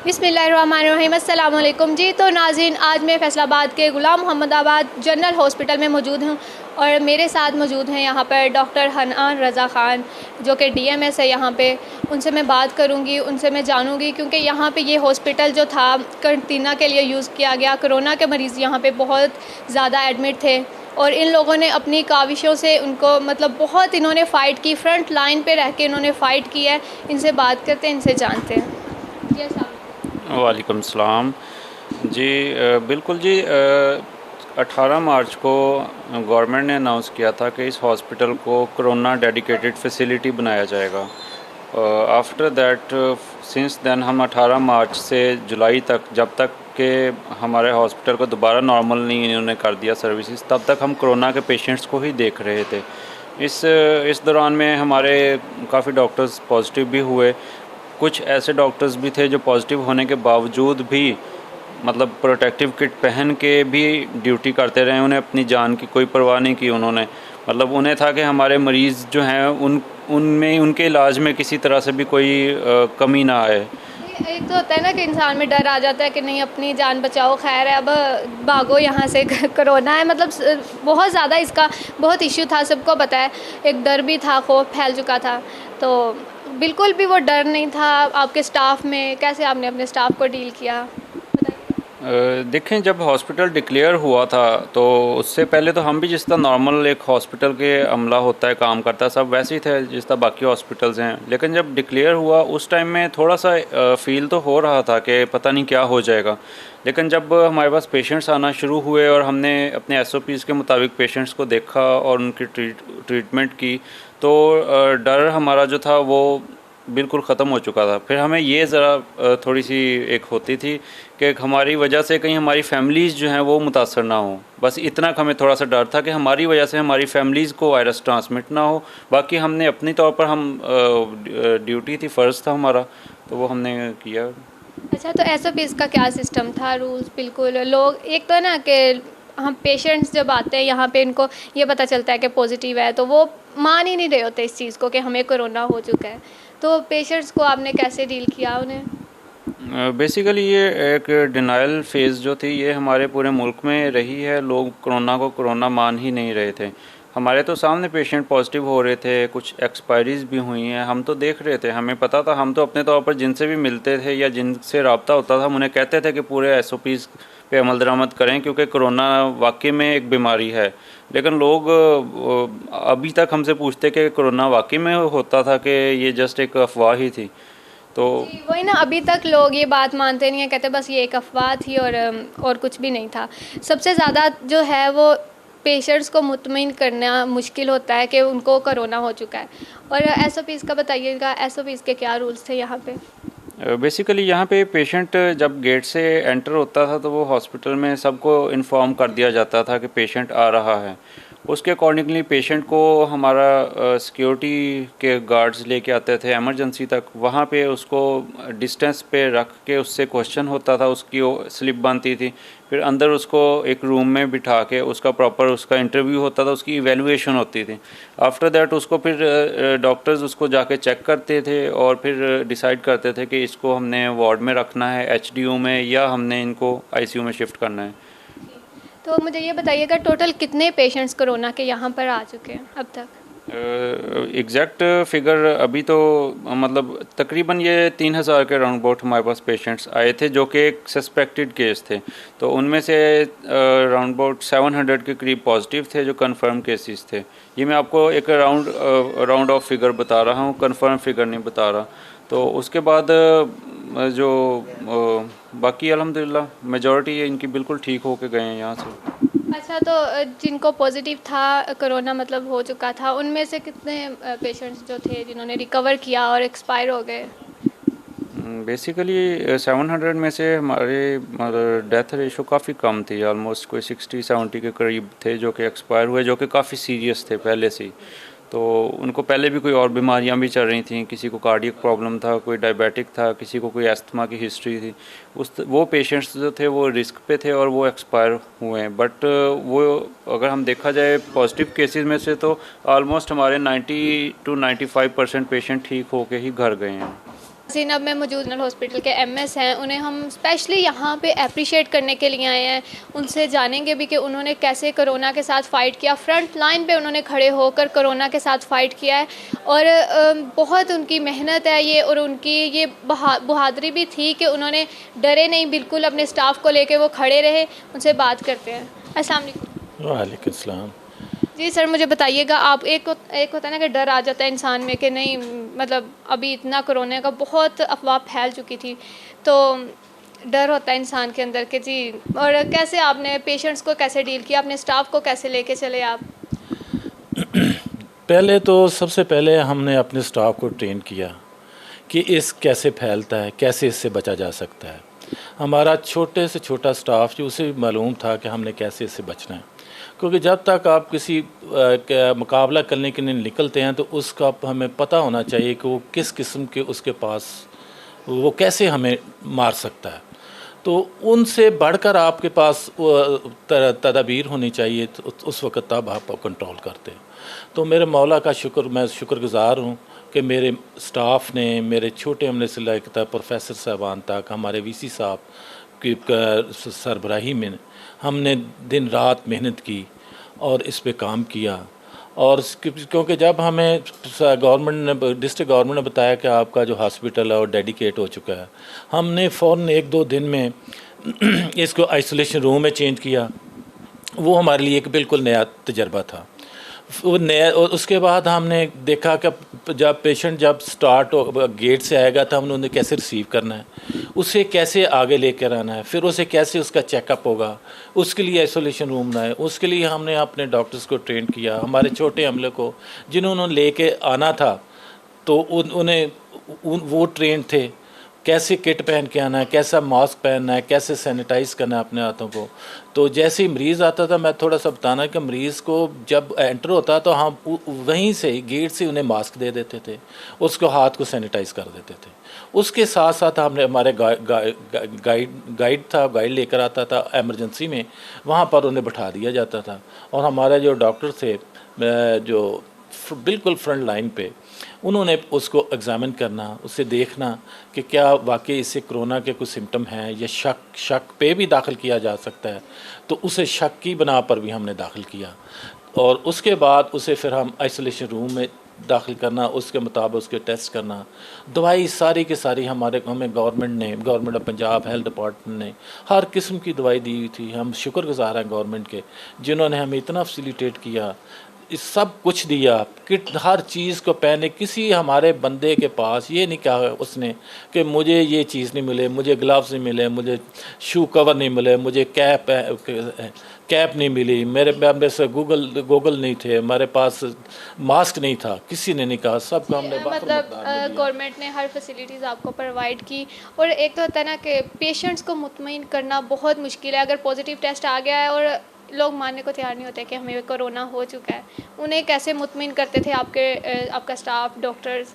बिस्मिल्लाहिर्रहमानिर्रहीम, अस्सलाम वालेकुम जी। तो नाज़रीन, आज मैं फैसलाबाद के ग़ुलाम मोहम्मदाबाद जनरल हॉस्पिटल में मौजूद हूँ और मेरे साथ मौजूद हैं यहाँ पर डॉक्टर हनान रज़ा ख़ान जो कि DMS है यहाँ पे। उनसे मैं बात करूँगी, उनसे मैं जानूँगी क्योंकि यहाँ पे ये हॉस्पिटल जो था कंटीना के लिए यूज़ किया गया। कोरोना के मरीज़ यहाँ पे बहुत ज़्यादा एडमिट थे और इन लोगों ने अपनी काविशों से उनको मतलब बहुत इन्होंने फ़ाइट की, फ्रंट लाइन पे रह के इन्होंने फ़ाइट की है। इनसे बात करते हैं, इनसे जानते हैं। जी अस्सलाम। वालेकुम सलाम जी। बिल्कुल जी। 18 मार्च को गवर्नमेंट ने अनाउंस किया था कि इस हॉस्पिटल को कोरोना डेडिकेटेड फैसिलिटी बनाया जाएगा। आफ्टर दैट सिंस देन हम 18 मार्च से जुलाई तक, जब तक कि हमारे हॉस्पिटल को दोबारा नॉर्मल नहीं इन्होंने कर दिया सर्विसेज, तब तक हम कोरोना के पेशेंट्स को ही देख रहे थे। इस दौरान में हमारे काफ़ी डॉक्टर्स पॉजिटिव भी हुए। कुछ ऐसे डॉक्टर्स भी थे जो पॉजिटिव होने के बावजूद भी मतलब प्रोटेक्टिव किट पहन के भी ड्यूटी करते रहे। उन्हें अपनी जान की कोई परवाह नहीं की उन्होंने। मतलब उन्हें था कि हमारे मरीज़ जो हैं उनमें उनके इलाज में किसी तरह से भी कोई कमी ना आए। एक तो होता है ना कि इंसान में डर आ जाता है कि नहीं, अपनी जान बचाओ, खैर है अब भागो यहाँ से। कोरोना है, मतलब बहुत ज़्यादा इसका बहुत इश्यू था, सबको पता है। एक डर भी था, खौफ फैल चुका था। तो बिल्कुल भी वो डर नहीं था आपके स्टाफ में। कैसे आपने अपने स्टाफ को डील किया? देखें, जब हॉस्पिटल डिक्लेयर हुआ था तो उससे पहले तो हम भी जिस तरह नॉर्मल एक हॉस्पिटल के अमला होता है, काम करता है, सब वैसे ही थे जिस तरह बाकी हॉस्पिटल्स हैं। लेकिन जब डिक्लेयर हुआ उस टाइम में थोड़ा सा फील तो हो रहा था कि पता नहीं क्या हो जाएगा। लेकिन जब हमारे पास पेशेंट्स आना शुरू हुए और हमने अपने SOPs के मुताबिक पेशेंट्स को देखा और उनकी ट्रीटमेंट की, तो डर हमारा जो था वो बिल्कुल ख़त्म हो चुका था। फिर हमें ये ज़रा थोड़ी सी एक होती थी कि हमारी वजह से कहीं हमारी फैमिलीज़ जो हैं वो मुतासर ना हो। बस इतना हमें थोड़ा सा डर था कि हमारी वजह से हमारी फैमिलीज़ को वायरस ट्रांसमिट ना हो। बाकी हमने अपनी तौर पर हम ड्यूटी थी, फ़र्ज़ था हमारा, तो वो हमने किया। अच्छा, तो SOPs का क्या सिस्टम था, रूल्स? बिल्कुल लोग एक तो ना कि हम पेशेंट्स जब आते हैं यहाँ पे, इनको ये पता चलता है कि पॉजिटिव है, तो वो मान ही नहीं रहे होते इस चीज़ को कि हमें कोरोना हो चुका है। तो पेशेंट्स को आपने कैसे डील किया उन्हें? बेसिकली ये एक डिनाइल फेज़ जो थी ये हमारे पूरे मुल्क में रही है। लोग कोरोना को कोरोना मान ही नहीं रहे थे। हमारे तो सामने पेशेंट पॉजिटिव हो रहे थे, कुछ एक्सपायरीज़ भी हुई हैं, हम तो देख रहे थे, हमें पता था। हम तो अपने तौर पर जिनसे भी मिलते थे या जिनसे रब्ता होता था, हम उन्हें कहते थे कि पूरे SOPs पे अमल दरामद करें क्योंकि कोरोना वाकई में एक बीमारी है। लेकिन लोग अभी तक हमसे पूछते कि कोरोना वाकई में होता था कि ये जस्ट एक अफवाह ही थी। तो वही ना, अभी तक लोग ये बात मानते नहीं है, कहते बस ये एक अफवाह थी और कुछ भी नहीं था। सबसे ज़्यादा जो है वो पेशेंट्स को मुतमिन करना मुश्किल होता है कि उनको कोरोना हो चुका है। और SOPs का बताइएगा, SOPs के क्या रूल्स थे यहाँ पे? बेसिकली यहाँ पे पेशेंट जब गेट से एंटर होता था तो वो हॉस्पिटल में सबको इन्फॉर्म कर दिया जाता था कि पेशेंट आ रहा है। उसके अकॉर्डिंगली पेशेंट को हमारा सिक्योरिटी के गार्ड्स लेके आते थे इमरजेंसी तक। वहाँ पे उसको डिस्टेंस पे रख के उससे क्वेश्चन होता था, उसकी स्लिप बनती थी। फिर अंदर उसको एक रूम में बिठा के उसका प्रॉपर उसका इंटरव्यू होता था, उसकी इवैल्यूएशन होती थी। आफ्टर दैट उसको फिर डॉक्टर्स उसको जाके चेक करते थे और फिर डिसाइड करते थे कि इसको हमने वार्ड में रखना है, HDU में, या हमने इनको ICU में शिफ्ट करना है। तो मुझे ये बताइएगा, टोटल कितने पेशेंट्स कोरोना के यहाँ पर आ चुके हैं अब तक? एग्जैक्ट फिगर अभी तो मतलब तकरीबन ये 3000 के राउंड अबाउट हमारे पास पेशेंट्स आए थे जो कि एक सस्पेक्टेड केस थे। तो उनमें से राउंड अबाउट 700 के करीब पॉजिटिव थे जो कंफर्म केसेस थे। ये मैं आपको एक राउंड ऑफ फिगर बता रहा हूँ, कंफर्म फिगर नहीं बता रहा। तो उसके बाद जो बाकी अल्हम्दुलिल्लाह मेजॉरिटी इनकी बिल्कुल ठीक होके गए हैं यहाँ से। अच्छा, तो जिनको पॉजिटिव था कोरोना मतलब हो चुका था, उनमें से कितने पेशेंट्स जो थे जिन्होंने रिकवर किया और एक्सपायर हो गए? बेसिकली 700 में से हमारे डेथ रेशो काफ़ी कम थी, ऑलमोस्ट कोई 60-70 के करीब थे जो कि एक्सपायर हुए, जो कि काफ़ी सीरियस थे पहले से ही। तो उनको पहले भी कोई और बीमारियां भी चल रही थी, किसी को कार्डियक प्रॉब्लम था, कोई डायबिटिक था, किसी को कोई अस्थमा की हिस्ट्री थी। वो पेशेंट्स जो थे वो रिस्क पे थे और वो एक्सपायर हुए हैं। बट वो अगर हम देखा जाए पॉजिटिव केसेस में से तो ऑलमोस्ट हमारे 90 to 95% पेशेंट ठीक होके ही घर गए हैं। अब मैं मौजूद जनरल हॉस्पिटल के एमएस हैं, उन्हें हम स्पेशली यहाँ पे अप्रिशिएट करने के लिए आए हैं। उनसे जानेंगे भी कि उन्होंने कैसे कोरोना के साथ फ़ाइट किया, फ्रंट लाइन पे उन्होंने खड़े होकर कोरोना के साथ फ़ाइट किया है और बहुत उनकी मेहनत है ये, और उनकी ये बहादुरी भी थी कि उन्होंने डरे नहीं, बिल्कुल अपने स्टाफ को लेके वो खड़े रहे। उनसे बात करते हैं। अस्सलाम वालेकुम। वालेकुम सलाम। जी सर, मुझे बताइएगा, आप एक होता है ना कि डर आ जाता है इंसान में कि नहीं, मतलब अभी इतना कोरोना का बहुत अफवाह फैल चुकी थी, तो डर होता है इंसान के अंदर कि जी, और कैसे आपने पेशेंट्स को कैसे डील किया, अपने स्टाफ को कैसे लेके चले आप? पहले तो सबसे पहले हमने अपने स्टाफ को ट्रेन किया कि इस कैसे फैलता है, कैसे इससे बचा जा सकता है। हमारा छोटे से छोटा स्टाफ जो उसे भी मालूम था कि हमने कैसे इससे बचना है, क्योंकि जब तक आप किसी मुकाबला करने के लिए निकलते हैं तो उसका हमें पता होना चाहिए कि वो किस किस्म के उसके पास वो कैसे हमें मार सकता है। तो उनसे बढ़कर आपके पास तदाबीर होनी चाहिए, तो उस वक़्त तब आप कंट्रोल करते हैं। तो मेरे मौला का शुक्र, मैं शुक्रगुज़ार हूँ कि मेरे स्टाफ ने, मेरे छोटे अमले से लेकर प्रोफेसर साहबान तक, हमारे वीसी साहब की सरबराही में हमने दिन रात मेहनत की और इस पे काम किया। और क्योंकि जब हमें गवर्नमेंट ने, डिस्ट्रिक्ट गवर्नमेंट ने बताया कि आपका जो हॉस्पिटल है वो डेडिकेट हो चुका है, हमने फ़ौरन 1-2 दिन में इसको आइसोलेशन रूम में चेंज किया। वो हमारे लिए एक बिल्कुल नया तजर्बा था। वो नया, उसके बाद हमने देखा कि जब पेशेंट स्टार्ट गेट से आएगा तो हमने उन्हें कैसे रिसीव करना है, उसे कैसे आगे लेकर आना है, फिर उसे कैसे उसका चेकअप होगा, उसके लिए आइसोलेशन रूम ना है। उसके लिए हमने अपने डॉक्टर्स को ट्रेन किया, हमारे छोटे अमले को जिन्होंने लेके आना था तो उन्हें वो ट्रेन थे कैसे किट पहन के आना है, कैसा मास्क पहनना है, कैसे सैनिटाइज़ करना है अपने हाथों को। तो जैसे ही मरीज़ आता था, मैं थोड़ा सा बताना कि मरीज़ को जब एंटर होता तो हम वहीं से गेट से उन्हें मास्क दे देते थे, उसको हाथ को सैनिटाइज़ कर देते थे। उसके साथ साथ हमने हमारे गाइड था, गाइड लेकर आता था एमरजेंसी में, वहाँ पर उन्हें बैठा दिया जाता था। और हमारे जो डॉक्टर थे जो बिल्कुल फ्रंट लाइन पे, उन्होंने उसको एग्ज़ामिन करना, उसे देखना कि क्या वाकई इससे कोरोना के कुछ सिम्टम हैं या शक पे भी दाखिल किया जा सकता है, तो उसे शक की बिना पर भी हमने दाखिल किया। और उसके बाद उसे फिर हम आइसोलेशन रूम में दाखिल करना, उसके मुताबिक उसके टेस्ट करना, दवाई सारी की सारी हमें government of Punjab health department ने हर किस्म की दवाई दी हुई थी। हम शुक्रगुज़ार हैं गवर्नमेंट के, जिन्होंने हमें इतना फैसिलिटेट किया, इस सब कुछ दिया, किट हर चीज़ को पहने। किसी हमारे बंदे के पास ये नहीं कहा उसने कि मुझे ये चीज़ नहीं मिले, मुझे ग्लव्स नहीं मिले, मुझे शू कवर नहीं मिले, मुझे कैप नहीं मिली, मेरे से गूगल नहीं थे, हमारे पास मास्क नहीं था, किसी ने नहीं कहा। सब का हमने मतलब गवर्नमेंट ने हर फैसिलिटीज़ आपको प्रोवाइड की। और एक तो होता है ना कि पेशेंट्स को मुतमईन करना बहुत मुश्किल है। अगर पॉजिटिव टेस्ट आ गया है और लोग मानने को तैयार नहीं होते कि हमें कोरोना हो चुका है, उन्हें कैसे मुतमईन करते थे आपका स्टाफ, डॉक्टर्स?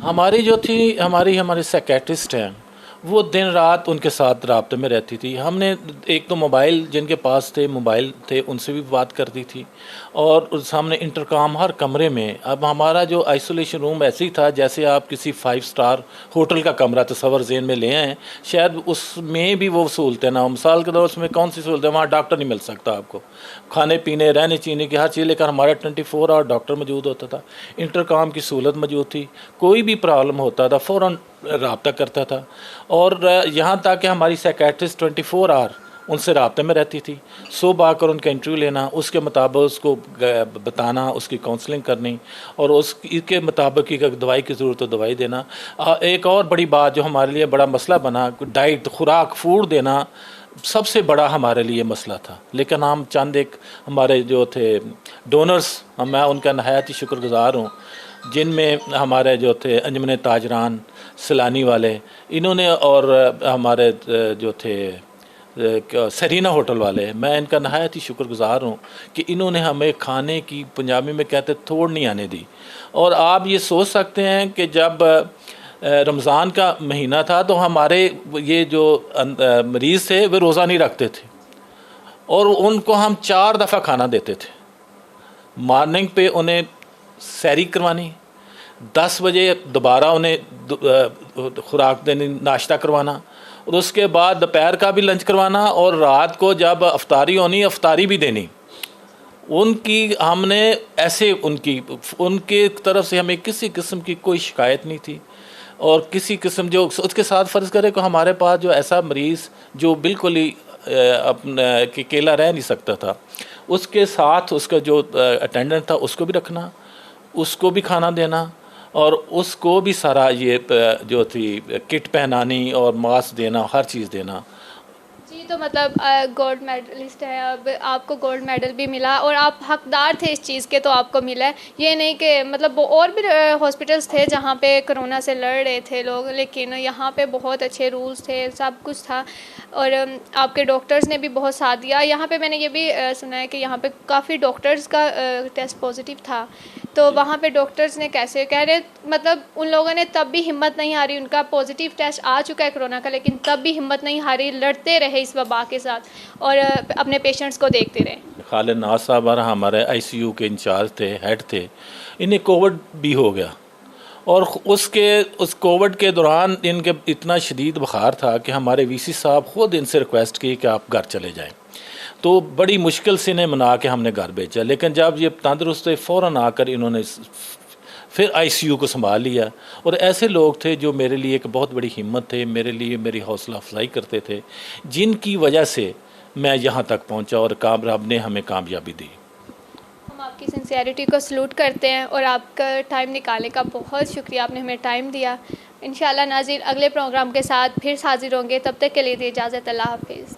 हमारी जो थी, हमारी साइकेट्रिस्ट हैं, वो दिन रात उनके साथ राब्ते में रहती थी। हमने एक तो मोबाइल जिनके पास मोबाइल थे उनसे भी बात करती थी, और सामने इंटरकॉम हर कमरे में। अब हमारा जो आइसोलेशन रूम ऐसे ही था जैसे आप किसी 5 स्टार होटल का कमरा तस्वर ज़हन में ले आएँ, शायद उसमें भी वो सहूलतें ना हो। मिसाल के तौर उसमें कौन सी सहूलतें, वहाँ डॉक्टर नहीं मिल सकता आपको, खाने पीने रहने चीने की हर चीज़, लेकर हमारा 24 आवर डॉक्टर मौजूद होता था। इंटरकॉम की सहूलत मौजूद थी, कोई भी प्रॉब्लम होता था फ़ौरन राब्ता करता था। और यहाँ तक कि हमारी साइकेट्रिस्ट 24 आवर उनसे राब्ते में रहती थी। सुबह आकर उनका इंटरव्यू लेना, उसके मुताबिक उसको बताना, उसकी काउंसलिंग करनी, और उसके मुताबिक की दवाई की ज़रूरत हो दवाई देना। एक और बड़ी बात जो हमारे लिए बड़ा मसला बना, डाइट, खुराक, फूड देना सबसे बड़ा हमारे लिए मसला था। लेकिन हम चंद एक हमारे जो थे डोनर्स, मैं उनका नहायत ही शुक्रगुज़ार हूँ, जिनमें हमारे जो थे अंजुमन ताजरान सैलानी वाले, इन्होंने, और हमारे जो थे सरीना होटल वाले, मैं इनका नहायत ही शुक्रगुज़ार हूँ कि इन्होंने हमें खाने की, पंजाबी में कहते, थोड़ नहीं आने दी। और आप ये सोच सकते हैं कि जब रमज़ान का महीना था तो हमारे ये जो मरीज़ थे वे रोज़ा नहीं रखते थे, और उनको हम 4 दफ़ा खाना देते थे। मॉर्निंग पे उन्हें सैरी करवानी, 10 बजे दोबारा उन्हें खुराक देनी, नाश्ता करवाना, और उसके बाद दोपहर का भी लंच करवाना, और रात को जब अफ्तारी होनी अफ्तारी भी देनी। उनकी हमने ऐसे उनके तरफ से हमें किसी किस्म की कोई शिकायत नहीं थी, और किसी किस्म जो उसके साथ फ़र्ज़ करें कि हमारे पास जो ऐसा मरीज़ जो बिल्कुल ही अपना अकेला रह नहीं सकता था, उसके साथ उसका जो अटेंडेंट था उसको भी रखना, उसको भी खाना देना, और उसको भी सारा ये जो थी किट पहनानी और मास्क देना, हर चीज़ देना। जी, तो मतलब गोल्ड मेडलिस्ट है, अब आपको गोल्ड मेडल भी मिला और आप हकदार थे इस चीज़ के, तो आपको मिला है। ये नहीं कि मतलब और भी हॉस्पिटल्स थे जहाँ पे कोरोना से लड़ रहे थे लोग, लेकिन यहाँ पे बहुत अच्छे रूल्स थे, सब कुछ था, और आपके डॉक्टर्स ने भी बहुत साथ दिया। यहाँ पे मैंने ये भी सुना है कि यहाँ पे काफ़ी डॉक्टर्स का टेस्ट पॉजिटिव था, तो वहाँ पे डॉक्टर्स ने कैसे कह रहे, मतलब उन लोगों ने तब भी हिम्मत नहीं हारी, उनका पॉजिटिव टेस्ट आ चुका है कोरोना का, लेकिन तब भी हिम्मत नहीं हारी, लड़ते रहे इस वबा के साथ और अपने पेशेंट्स को देखते रहे। खालिद नाज साहब हमारे आईसीयू के इंचार्ज थे, हेड थे, इन्हें कोविड भी हो गया, और उस कोविड के दौरान इनके इतना शदीद बुखार था कि हमारे वीसी साहब ख़ुद इनसे रिक्वेस्ट की कि आप घर चले जाएं। तो बड़ी मुश्किल से इन्हें मना के हमने घर भेजा, लेकिन जब ये तंदुरुस्त थे फ़ौरन आकर इन्होंने फिर आईसीयू को संभाल लिया। और ऐसे लोग थे जो मेरे लिए एक बहुत बड़ी हिम्मत थे, मेरे लिए मेरी हौसला अफजाई करते थे, जिनकी वजह से मैं यहाँ तक पहुँचा और रब ने हमें कामयाबी दी। हम आपकी सिंसियरिटी को सलूट करते हैं और आपका टाइम निकालने का बहुत शुक्रिया, आपने हमें टाइम दिया। इंशाल्लाह नाज़रीन अगले प्रोग्राम के साथ फिर हाजिर होंगे, तब तक के लिए दी इजाज़त। अल्लाह हाफिज़।